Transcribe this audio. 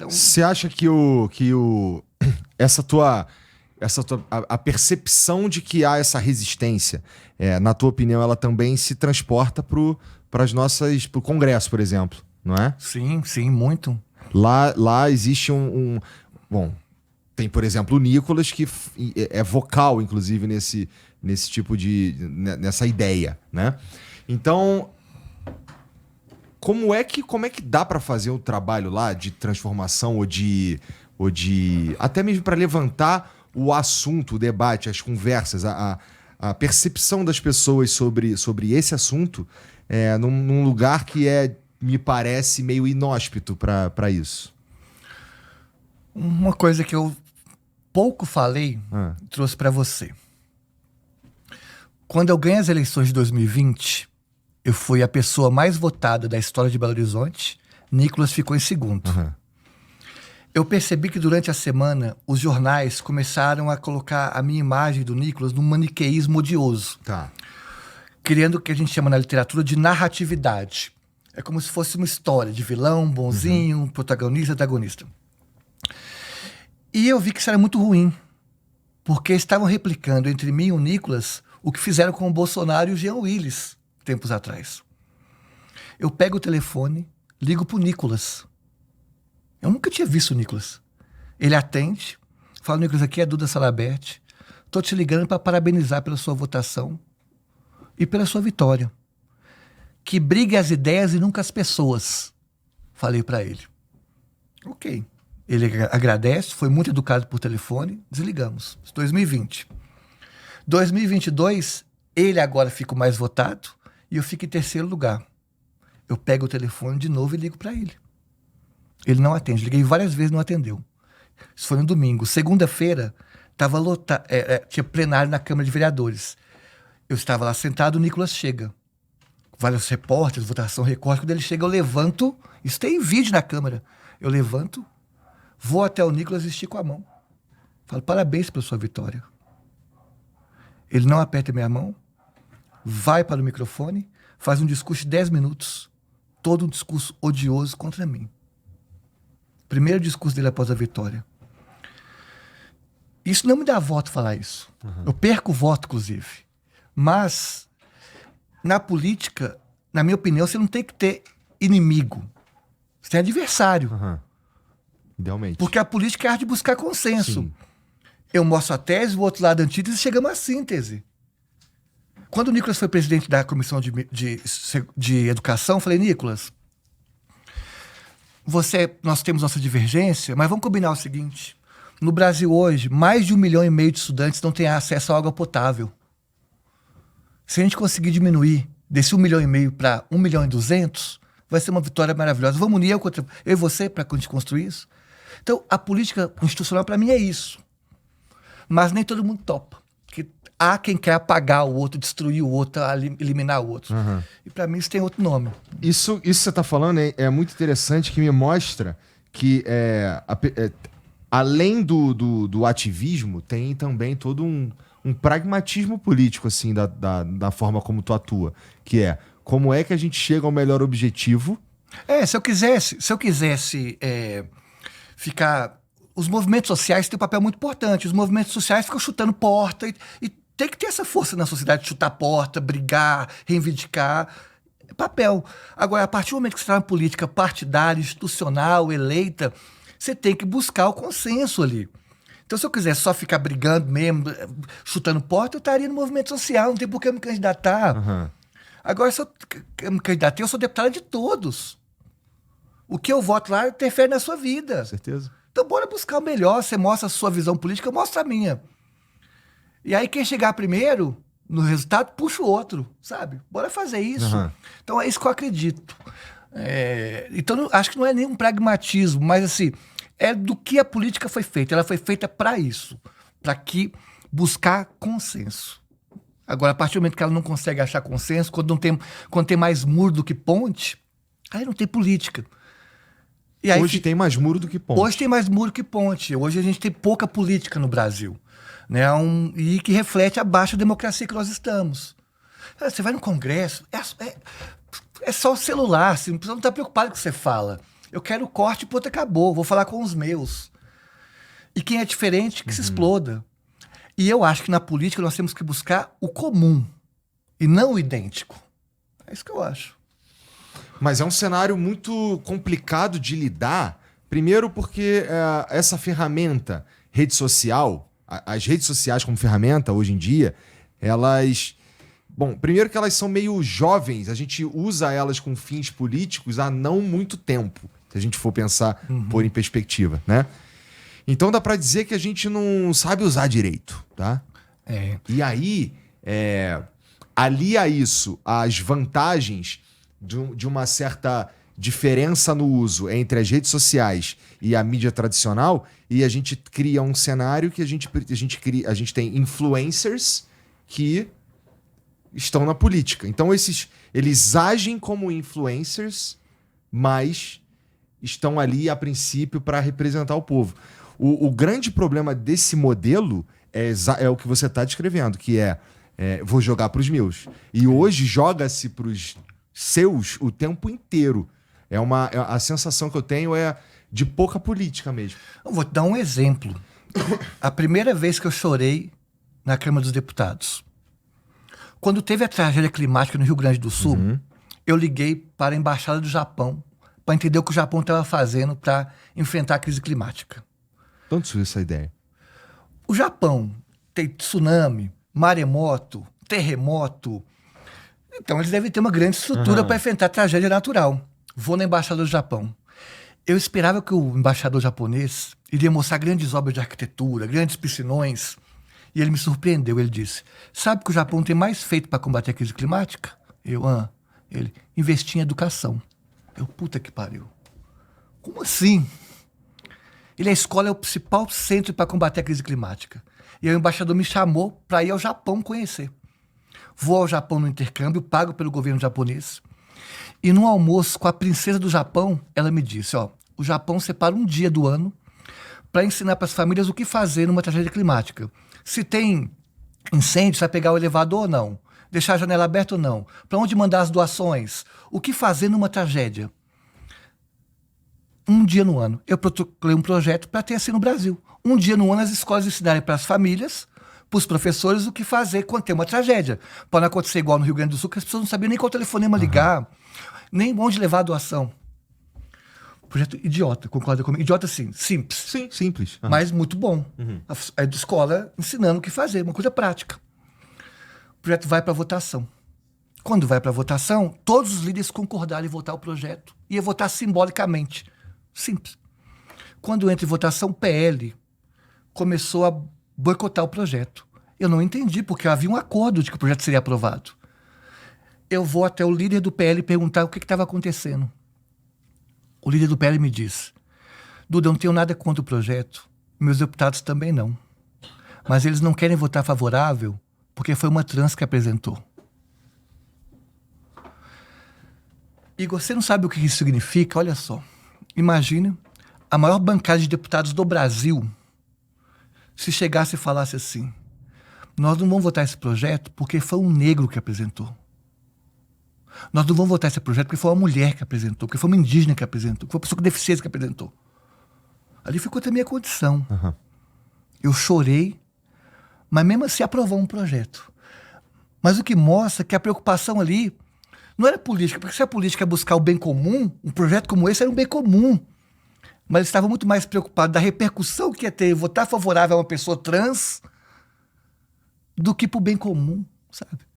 Então, você acha que a percepção de que há essa resistência, na tua opinião, ela também se transporta pro Congresso, por exemplo, não é? sim, muito. Lá existe bom, tem, por exemplo, o Nicolas, que é vocal, inclusive, nesse tipo nessa ideia, né? Então, como é que dá para fazer um trabalho lá de transformação ou de até mesmo para levantar o assunto, o debate, as conversas, a percepção das pessoas sobre esse assunto num lugar que me parece meio inóspito para isso? Uma coisa que eu pouco falei, trouxe para você. Quando eu ganhei as eleições de 2020, eu fui a pessoa mais votada da história de Belo Horizonte. Nicolas ficou em segundo. Eu percebi que durante a semana os jornais começaram a colocar a minha imagem do Nicolas num maniqueísmo odioso. Tá. Criando o que a gente chama na literatura de narratividade. É como se fosse uma história de vilão, bonzinho, protagonista, antagonista. E eu vi que isso era muito ruim, porque estavam replicando entre mim e o Nicolas o que fizeram com o Bolsonaro e o Jean Willis, tempos atrás. Eu pego o telefone, ligo pro Nicolas. Eu nunca tinha visto o Nicolas. Ele atende, fala: Nicolas, aqui é Duda Salabert. Tô te ligando para parabenizar pela sua votação e pela sua vitória. Que brigue as ideias e nunca as pessoas. Falei para ele. Ok. Ele agradece, foi muito educado por telefone, desligamos. 2020. 2022, ele agora fica o mais votado e eu fico em terceiro lugar. Eu pego o telefone de novo e ligo para ele. Ele não atende. Liguei várias vezes, não atendeu. Isso foi no domingo. Segunda-feira, estava lotado, tinha plenário na Câmara de Vereadores. Eu estava lá sentado, o Nicolas chega. Vários repórteres, votação, recorte. Quando ele chega, eu levanto. Isso tem vídeo na Câmara. Eu levanto, vou até o Nicolas e estico a mão. Falo: parabéns pela sua vitória. Ele não aperta minha mão, vai para o microfone, faz um discurso de 10 minutos. Todo um discurso odioso contra mim. Primeiro discurso dele após a vitória. Isso não me dá voto falar isso. Eu perco o voto, inclusive. Mas, na política, na minha opinião, você não tem que ter inimigo. Você tem adversário. Idealmente. Porque a política é a arte de buscar consenso. Sim. Eu mostro a tese, o outro lado a antítese e chegamos à síntese. Quando o Nicolas foi presidente da Comissão de Educação, eu falei: Nicolas, nós temos nossa divergência, mas vamos combinar o seguinte: no Brasil hoje, mais de 1,5 milhão de estudantes não têm acesso à água potável. Se a gente conseguir diminuir desse 1,5 milhão para 1,2 milhão, vai ser uma vitória maravilhosa. Vamos unir eu e você para a gente construir isso? Então, a política institucional para mim é isso. Mas nem todo mundo topa. Porque há quem quer apagar o outro, destruir o outro, eliminar o outro. E para mim isso tem outro nome. Isso que você está falando é muito interessante, que me mostra que além do ativismo, tem também todo um pragmatismo político, assim, da forma como tu atua. Que é, como é que a gente chega ao melhor objetivo? Se eu quisesse ficar... Os movimentos sociais têm um papel muito importante. Os movimentos sociais ficam chutando porta e tem que ter essa força na sociedade de chutar porta, brigar, reivindicar. É papel. Agora, a partir do momento que você está na política partidária, institucional, eleita, você tem que buscar o consenso ali. Então, se eu quisesse só ficar brigando mesmo, chutando porta, eu estaria no movimento social, não tem por que eu me candidatar. Agora, se eu me candidatei, eu sou deputada de todos. O que eu voto lá interfere na sua vida. Com certeza. Então, bora buscar o melhor. Você mostra a sua visão política, eu mostro a minha. E aí, quem chegar primeiro no resultado, puxa o outro, sabe? Bora fazer isso. Então, é isso que eu acredito. Então, acho que não é nenhum pragmatismo, mas, assim, é do que a política foi feita. Ela foi feita para isso, para buscar consenso. Agora, a partir do momento que ela não consegue achar consenso, quando tem mais muro do que ponte, aí não tem política. E aí, hoje tem mais muro do que ponte. Hoje tem mais muro que ponte. Hoje a gente tem pouca política no Brasil. Né? E que reflete a baixa democracia que nós estamos. Você vai no Congresso, é só o celular, você não precisa estar preocupado com o que você fala. Eu quero corte e pronto, acabou. Vou falar com os meus. E quem é diferente, que se exploda. E eu acho que na política nós temos que buscar o comum e não o idêntico. É isso que eu acho. Mas é um cenário muito complicado de lidar. Primeiro porque essa ferramenta, rede social, as redes sociais como ferramenta, hoje em dia, elas... Bom, primeiro que elas são meio jovens, a gente usa elas com fins políticos há não muito tempo, se a gente for pensar, pôr em perspectiva, né? Então dá pra dizer que a gente não sabe usar direito, tá? E aí, alia isso às vantagens de uma certa diferença no uso entre as redes sociais e a mídia tradicional, e a gente cria um cenário que a gente tem influencers que estão na política. Então eles agem como influencers, mas estão ali a princípio para representar o povo. O grande problema desse modelo é o que você está descrevendo, que vou jogar para os meus. E hoje joga-se para os seus o tempo inteiro. A sensação que eu tenho é de pouca política mesmo. Eu vou te dar um exemplo. A primeira vez que eu chorei na Câmara dos Deputados. Quando teve a tragédia climática no Rio Grande do Sul, eu liguei para a Embaixada do Japão para entender o que o Japão estava fazendo para enfrentar a crise climática. De onde surgiu essa ideia? O Japão tem tsunami, maremoto, terremoto. Então eles devem ter uma grande estrutura para enfrentar a tragédia natural. Vou na Embaixada do Japão. Eu esperava que o embaixador japonês iria mostrar grandes obras de arquitetura, grandes piscinões. E ele me surpreendeu. Ele disse, sabe o que o Japão tem mais feito para combater a crise climática? Ele, investir em educação. Eu, puta que pariu. Como assim? A escola é o principal centro para combater a crise climática. E aí o embaixador me chamou para ir ao Japão conhecer. Vou ao Japão no intercâmbio, pago pelo governo japonês. E num almoço com a princesa do Japão, ela me disse, o Japão separa um dia do ano para ensinar para as famílias o que fazer numa tragédia climática. Se tem incêndio, se vai pegar o elevador ou não. Deixar a janela aberta ou não. Para onde mandar as doações. O que fazer numa tragédia. Um dia no ano. Eu protocolei um projeto para ter assim no Brasil. Um dia no ano as escolas ensinarem para as famílias, para os professores, o que fazer quando tem uma tragédia. Para não acontecer igual no Rio Grande do Sul, que as pessoas não sabiam nem qual telefonema ligar, nem onde levar a doação. Projeto idiota, concorda comigo? Idiota, sim, simples. Sim, simples. Mas muito bom. A escola ensinando o que fazer, uma coisa prática. O projeto vai para votação. Quando vai para votação, todos os líderes concordaram em votar o projeto. Ia votar simbolicamente. Simples. Quando entra em votação, o PL começou a boicotar o projeto. Eu não entendi, porque havia um acordo de que o projeto seria aprovado. Eu vou até o líder do PL perguntar o que estava acontecendo. O líder do PL me diz, Duda, eu não tenho nada contra o projeto, meus deputados também não. Mas eles não querem votar favorável porque foi uma trans que apresentou. Igor, você não sabe o que isso significa? Olha só, imagine a maior bancada de deputados do Brasil se chegasse e falasse assim, nós não vamos votar esse projeto porque foi um negro que apresentou. Nós não vamos votar esse projeto porque foi uma mulher que apresentou, porque foi uma indígena que apresentou, porque foi uma pessoa com deficiência que apresentou. Ali ficou até a minha condição. Eu chorei, mas mesmo assim aprovou um projeto. Mas o que mostra é que a preocupação ali não era política, porque se a política é buscar o bem comum, um projeto como esse era um bem comum. Mas eles estavam muito mais preocupados da repercussão que ia ter votar favorável a uma pessoa trans do que para o bem comum, sabe?